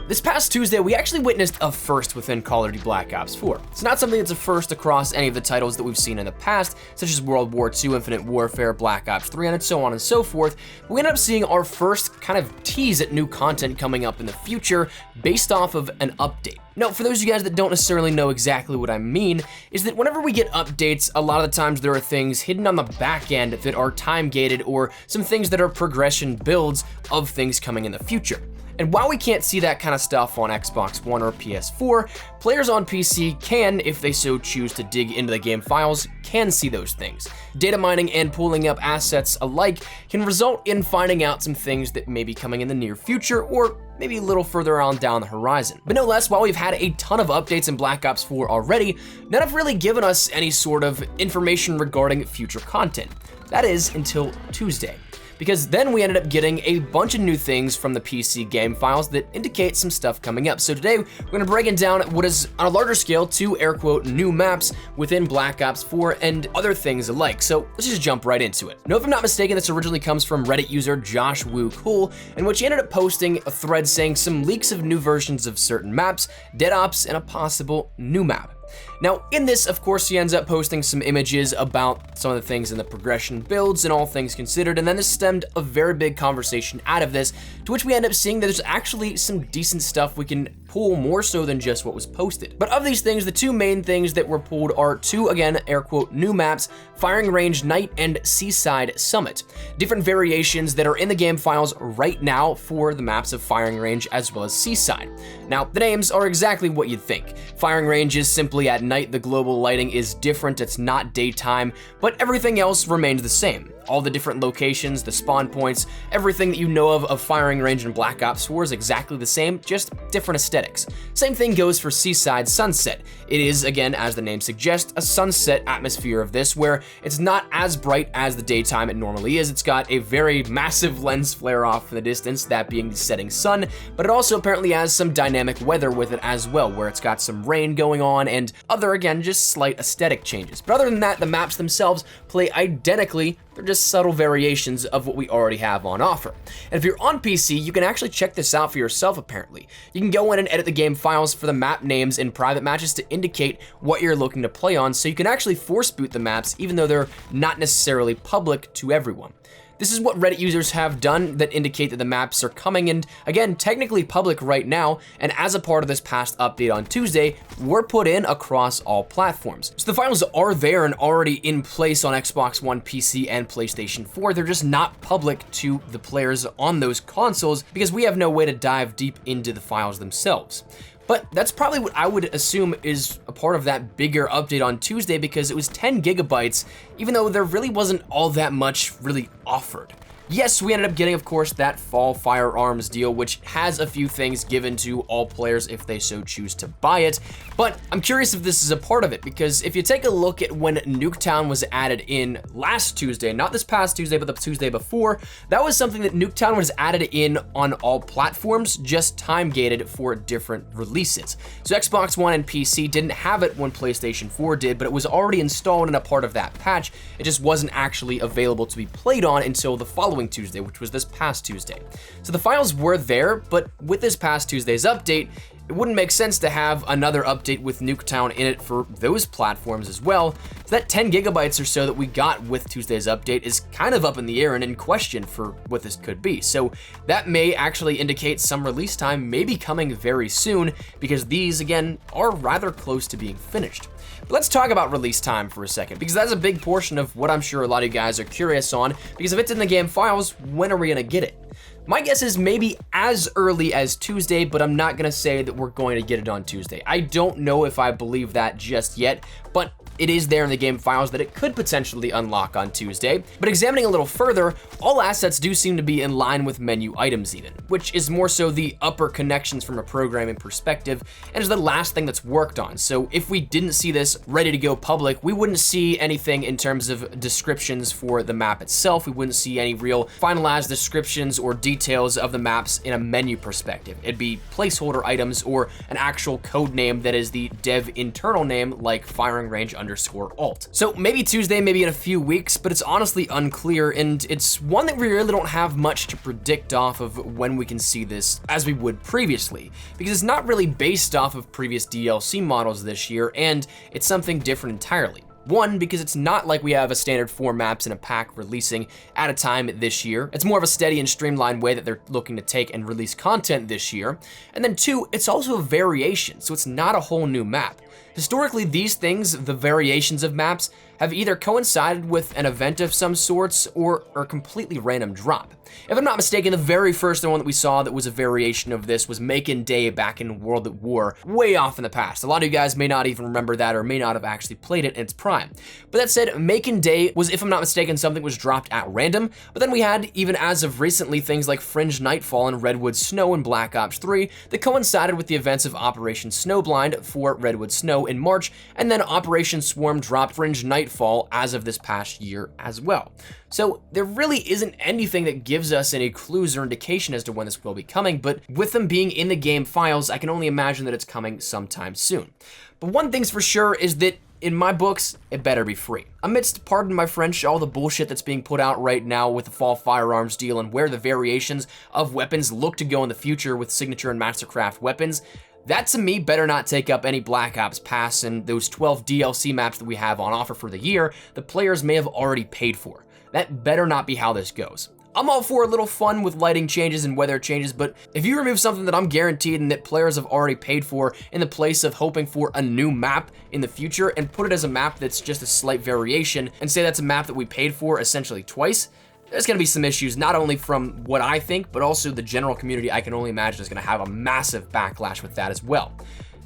This past Tuesday, we actually witnessed a first within Call of Duty Black Ops 4. It's not something that's a first across any of the titles that we've seen in the past, such as World War II, Infinite Warfare, Black Ops 3, and so on and so forth. We ended up seeing our first kind of tease at new content coming up in the future based off of an update. Now, for those of you guys that don't necessarily know exactly what I mean, is that whenever we get updates, a lot of the times there are things hidden on the back end that are time-gated, or some things that are progression builds of things coming in the future. And while we can't see that kind of stuff on Xbox One or PS4, players on PC can, if they so choose to dig into the game files, can see those things. Data mining and pulling up assets alike can result in finding out some things that may be coming in the near future, or maybe a little further on down the horizon. But no less, while we've had a ton of updates in Black Ops 4 already, none have really given us any sort of information regarding future content. That is, until Tuesday. Because then we ended up getting a bunch of new things from the PC game files that indicate some stuff coming up. So today, we're gonna break it down what is, on a larger scale, 2 air quote new maps within Black Ops 4 and other things alike. So let's just jump right into it. Now, if I'm not mistaken, this originally comes from Reddit user Josh Woo Cool, in which he ended up posting a thread saying some leaks of new versions of certain maps, dead ops, and a possible new map. Now, in this, of course, he ends up posting some images about some of the things in the progression builds and all things considered, and then this stemmed a very big conversation out of this, to which we end up seeing that there's actually some decent stuff we can pull more so than just what was posted. But of these things, the 2 main things that were pulled are 2, again, air quote, new maps, Firing Range Night and Seaside Summit. Different variations that are in the game files right now for the maps of Firing Range as well as Seaside. Now, the names are exactly what you'd think. Firing Range is simply at night, the global lighting is different, it's not daytime, but everything else remains the same. All the different locations, the spawn points, everything that you know of Firing Range in Black Ops 4 is exactly the same, just different aesthetics. Same thing goes for Seaside Sunset. It is, again, as the name suggests, a sunset atmosphere of this, where it's not as bright as the daytime it normally is. It's got a very massive lens flare off in the distance, that being the setting sun, but it also apparently has some dynamic weather with it as well, where it's got some rain going on and other, again, just slight aesthetic changes. But other than that, the maps themselves play identically. They're just subtle variations of what we already have on offer. And if you're on PC, you can actually check this out for yourself, apparently. You can go in and edit the game files for the map names in private matches to indicate what you're looking to play on, so you can actually force boot the maps even though they're not necessarily public to everyone. This is what Reddit users have done that indicate that the maps are coming, and again, technically public right now, and as a part of this past update on Tuesday, were put in across all platforms. So the files are there and already in place on Xbox One, PC, and PlayStation 4. They're just not public to the players on those consoles because we have no way to dive deep into the files themselves. But that's probably what I would assume is a part of that bigger update on Tuesday, because it was 10 gigabytes, even though there really wasn't all that much really offered. Yes, we ended up getting, of course, that fall firearms deal, which has a few things given to all players if they so choose to buy it, but I'm curious if this is a part of it, because if you take a look at when Nuketown was added in last Tuesday, not this past Tuesday, but the Tuesday before, that was something that Nuketown was added in on all platforms, just time-gated for different releases. So Xbox One and PC didn't have it when PlayStation 4 did, but it was already installed and a part of that patch. It just wasn't actually available to be played on until the following Tuesday, which was this past Tuesday. So the files were there, but with this past Tuesday's update, it wouldn't make sense to have another update with Nuketown in it for those platforms as well. So that 10 gigabytes or so that we got with Tuesday's update is kind of up in the air and in question for what this could be. So that may actually indicate some release time may be coming very soon, because these, again, are rather close to being finished. But let's talk about release time for a second, because that's a big portion of what I'm sure a lot of you guys are curious on, because if it's in the game files, when are we gonna get it? My guess is maybe as early as Tuesday, but I'm not gonna say that we're going to get it on Tuesday. I don't know if I believe that just yet, but it is there in the game files that it could potentially unlock on Tuesday. But examining a little further, all assets do seem to be in line with menu items even, which is more so the upper connections from a programming perspective, and is the last thing that's worked on. So if we didn't see this ready to go public, we wouldn't see anything in terms of descriptions for the map itself. We wouldn't see any real finalized descriptions or details details of the maps in a menu perspective. It'd be placeholder items or an actual code name that is the dev internal name, like firing range _alt. So maybe Tuesday, maybe in a few weeks, but it's honestly unclear, and it's one that we really don't have much to predict off of when we can see this as we would previously, because it's not really based off of previous DLC models this year, and it's something different entirely. One, because it's not like we have a standard 4 maps in a pack releasing at a time this year. It's more of a steady and streamlined way that they're looking to take and release content this year. And then 2, it's also a variation, so it's not a whole new map. Historically, these things, the variations of maps, have either coincided with an event of some sorts or a completely random drop. If I'm not mistaken, the very first one that we saw that was a variation of this was Makin' Day back in World at War, way off in the past. A lot of you guys may not even remember that or may not have actually played it in its prime. But that said, Makin' Day was, if I'm not mistaken, something was dropped at random, but then we had, even as of recently, things like Fringe Nightfall and Redwood Snow in Black Ops 3 that coincided with the events of Operation Snowblind for Redwood Snow in March, and then Operation Swarm dropped Fringe Nightfall as of this past year as well. So there really isn't anything that gives us any clues or indication as to when this will be coming, but with them being in the game files, I can only imagine that it's coming sometime soon. But one thing's for sure is that in my books, it better be free. Amidst, pardon my French, all the bullshit that's being put out right now with the fall firearms deal and where the variations of weapons look to go in the future with Signature and Mastercraft weapons, that to me better not take up any Black Ops Pass and those 12 DLC maps that we have on offer for the year the players may have already paid for. That better not be how this goes. I'm all for a little fun with lighting changes and weather changes, but if you remove something that I'm guaranteed and that players have already paid for in the place of hoping for a new map in the future and put it as a map that's just a slight variation and say that's a map that we paid for essentially twice, there's gonna be some issues, not only from what I think, but also the general community I can only imagine is gonna have a massive backlash with that as well.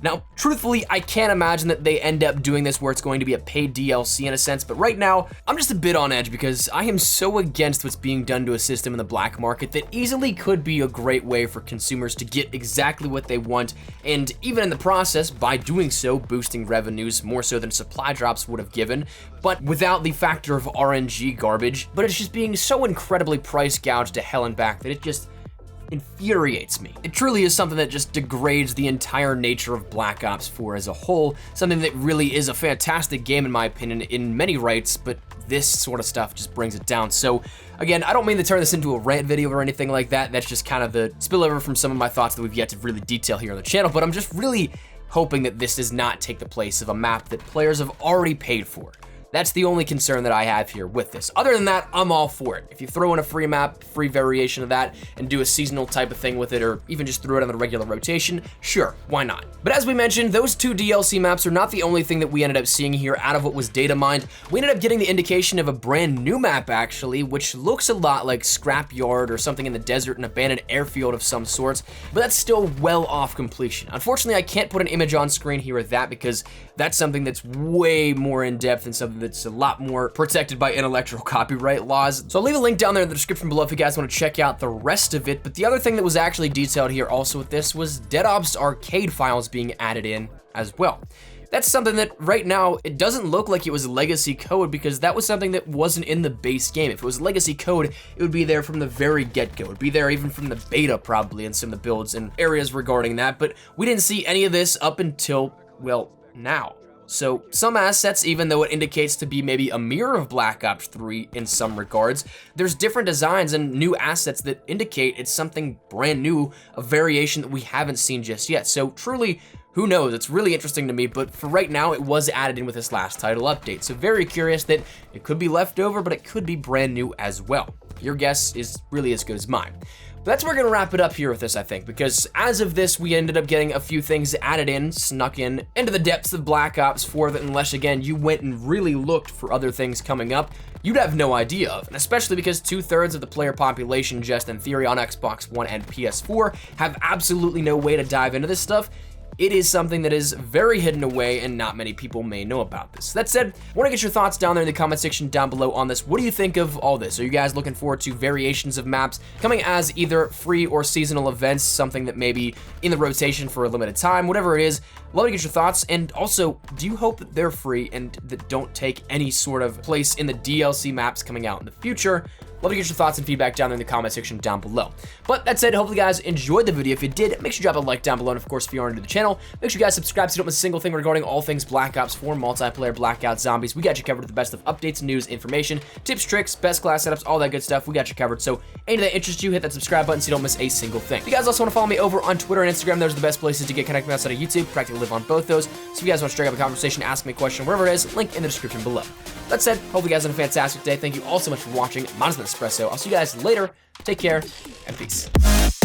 Now, truthfully, I can't imagine that they end up doing this where it's going to be a paid DLC in a sense, but right now, I'm just a bit on edge because I am so against what's being done to a system in the black market that easily could be a great way for consumers to get exactly what they want, and even in the process, by doing so, boosting revenues more so than supply drops would have given, but without the factor of RNG garbage. But it's just being so incredibly price gouged to hell and back that it just infuriates me. It truly is something that just degrades the entire nature of Black Ops 4 as a whole, something that really is a fantastic game in my opinion in many rights, but this sort of stuff just brings it down. So again, I don't mean to turn this into a rant video or anything like that. That's just kind of the spillover from some of my thoughts that we've yet to really detail here on the channel, but I'm just really hoping that this does not take the place of a map that players have already paid for. That's the only concern that I have here with this. Other than that, I'm all for it. If you throw in a free map, free variation of that, and do a seasonal type of thing with it, or even just throw it on the regular rotation, sure, why not? But as we mentioned, those 2 DLC maps are not the only thing that we ended up seeing here out of what was data mined. We ended up getting the indication of a brand new map actually, which looks a lot like Scrapyard or something in the desert, an abandoned airfield of some sorts, but that's still well off completion. Unfortunately, I can't put an image on screen here of that because that's something that's way more in depth and something that's a lot more protected by intellectual copyright laws. So I'll leave a link down there in the description below if you guys want to check out the rest of it. But the other thing that was actually detailed here also with this was Dead Ops arcade files being added in as well. That's something that right now, it doesn't look like it was legacy code because that was something that wasn't in the base game. If it was legacy code, it would be there from the very get-go. It would be there even from the beta probably in some of the builds and areas regarding that, but we didn't see any of this up until, well, now. So some assets, even though it indicates to be maybe a mirror of Black Ops 3 in some regards, there's different designs and new assets that indicate it's something brand new, a variation that we haven't seen just yet. So truly, who knows? It's really interesting to me, but for right now, it was added in with this last title update. So very curious that it could be left over, but it could be brand new as well. Your guess is really as good as mine. But that's where we're gonna wrap it up here with this, I think, because as of this, we ended up getting a few things added in, snuck in, into the depths of Black Ops 4 that unless, again, you went and really looked for other things coming up, you'd have no idea of, and especially because 2/3 of the player population, just in theory, on Xbox One and PS4 have absolutely no way to dive into this stuff. It is something that is very hidden away and not many people may know about this. That said, I want to get your thoughts down there in the comment section down below on this. What do you think of all this? Are you guys looking forward to variations of maps coming as either free or seasonal events, something that may be in the rotation for a limited time, whatever it is? Love to get your thoughts. And also, do you hope that they're free and that don't take any sort of place in the DLC maps coming out in the future? Love to get your thoughts and feedback down there in the comment section down below. But that said, hopefully you guys enjoyed the video. If you did, make sure you drop a like down below. And of course, if you are new to the channel, make sure you guys subscribe so you don't miss a single thing regarding all things Black Ops 4 multiplayer Blackout Zombies. We got you covered with the best of updates, news, information, tips, tricks, best class setups, all that good stuff. We got you covered. So anything that interests you, hit that subscribe button so you don't miss a single thing. If you guys also want to follow me over on Twitter and Instagram, those are the best places to get connected outside of YouTube. Practically live on both those. So if you guys want to straight up a conversation, ask me a question, wherever it is, link in the description below. That said, hope you guys have a fantastic day. Thank you all so much for watching. Mine's been Espresso. I'll see you guys later. Take care and peace.